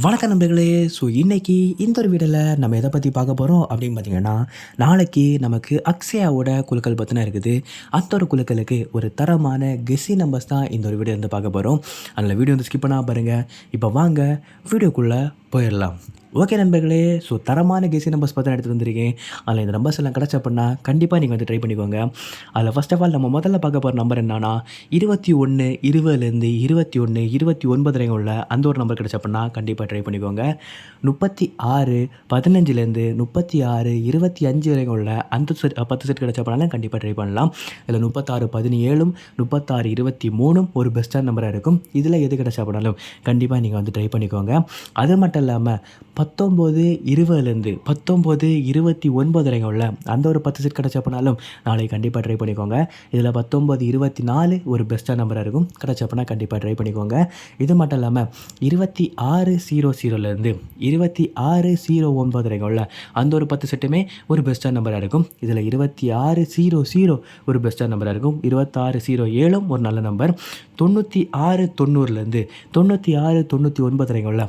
வணக்கம் நண்பர்களே. ஸோ இன்றைக்கி இந்த ஒரு வீடியோவில் நம்ம எதை பற்றி பார்க்க போகிறோம் அப்படின்னு பார்த்தீங்கன்னா, நாளைக்கு நமக்கு அக்ஷயாவோட குலுக்கல் பற்றின இருக்குது. அந்த ஒரு குலுக்கலுக்கு ஒரு தரமான கெஸ்ஸி நம்பர்ஸ் தான் இந்த ஒரு வீடியோ வந்து பார்க்க போகிறோம். அதில் வீடியோ வந்து ஸ்கிப் பண்ணால் பாருங்கள். இப்போ வாங்க வீடியோக்குள்ளே போயிடலாம். ஓகே நண்பர்களே, ஸோ தரமான கெஸ்ஸி நம்பர்ஸ் பார்த்து எடுத்து வந்திருக்கேன். அதில் இந்த நம்பர்ஸ் எல்லாம் கிடச்ச அப்படின்னா கண்டிப்பாக நீங்கள் வந்து ட்ரை பண்ணிக்கோங்க. அதில் ஃபர்ஸ்ட் ஆஃப் ஆல் நம்ம முதல்ல பார்க்க போகிற நம்பர் என்னன்னா 21 20லேருந்து 21 29 வரைக்கும் உள்ள அந்த ஒரு நம்பர் கிடச்ச அப்படின்னா கண்டிப்பாக ட்ரை பண்ணிக்கோங்க. 36 15லேருந்து 36 25 வரைக்கும் உள்ள அந்த 10 செட் கிடச்ச அப்படின்னாலும் கண்டிப்பாக ட்ரை பண்ணலாம். இதில் 36 17 36 23 ஒரு பெஸ்ட்டான நம்பராக இருக்கும். இதில் எது கிடச்ச அப்படின்னாலும் கண்டிப்பாக நீங்கள் வந்து ட்ரை பண்ணிக்கோங்க. அது மட்டும் இல்லாமல் 19 20லேருந்து 19 29 வரைக்கும் உள்ள அந்த ஒரு 10 செட் கிடச்ச அப்படின்னாலும் நாளைக்கு கண்டிப்பாக ட்ரை பண்ணிக்கோங்க. இதில் 19 24 ஒரு பெஸ்ட்டான நம்பராக இருக்கும். கிடச்ச அப்படின்னா கண்டிப்பாக ட்ரை பண்ணிக்கோங்க. இது மட்டும் இல்லாமல் 26 00லேருந்து 26 09 வரைக்கும் உள்ள அந்த ஒரு 10 செட்டுமே ஒரு பெஸ்ட்டான நம்பராக இருக்கும். இதில் 26 00 ஒரு பெஸ்ட்டான நம்பராக இருக்கும். 26 07 ஒரு நல்ல நம்பர். 96 90லேருந்து 96 99 வரைக்கும் உள்ள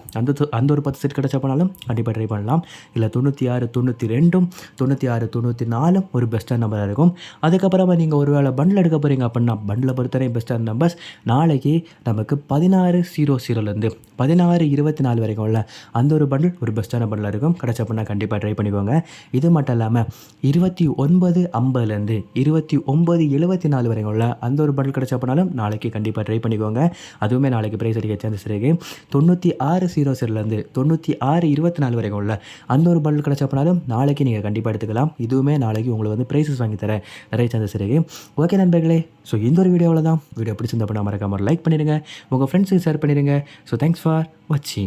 அந்த ஒரு 10 செட் கிடச்ச அப்படின்னாலும் கண்டிப்பாக ட்ரை பண்ணலாம். இல்லை 96 92 96 94 ஒரு பெஸ்ட்டான நம்பராக இருக்கும். அதுக்கப்புறமா நீங்கள் ஒரு வேளை பண்டில் எடுக்க போகிறீங்க அப்படின்னா பண்டில் பொறுத்தவரை பெஸ்ட்டான நம்பர்ஸ் நாளைக்கு நமக்கு 16 00லேருந்து 16 24 வரைக்கும் உள்ள அந்த ஒரு பண்டில் ஒரு பெஸ்ட்டான பண்டில் இருக்கும். கிடச்ச அப்படின்னா கண்டிப்பாக ட்ரை பண்ணிக்கோங்க. இது மட்டும் இல்லாமல் 29 50லேருந்து 29 74 வரைக்கும் உள்ள அந்த ஒரு பண்டில் கிடச்ச அப்படின்னாலும் நாளைக்கு கண்டிப்பாக ட்ரை பண்ணிக்கோங்க. அதுவுமே நாளைக்கு ப்ரைஸ் அடிக்க சான்சஸ் இருக்குது. 96 00லேருந்து 96 24 வரைக்கும் உள்ள அந்த ஒரு பண்டில் கிடச்ச அப்படின்னாலும் நாளைக்கு நீங்கள் கண்டிப்பாக எடுத்துக்கலாம். இதுவுமே நாளைக்கு உங்களுக்கு வந்து ப்ரைஸஸ் வாங்கி தர நிறைய சான்சஸ் இருக்குது. ஓகே நண்பர்களே, ஸோ இந்த ஒரு வீடியோவில் தான் வீடியோ பிடிச்சிருந்த அப்படின்னா மறக்காம லைக் பண்ணிடுங்க, உங்கள் ஃப்ரெண்ட்ஸுக்கு ஷேர் பண்ணிடுங்க. ஸோ தேங்க்ஸ் ஃபார் வாட்சிங்.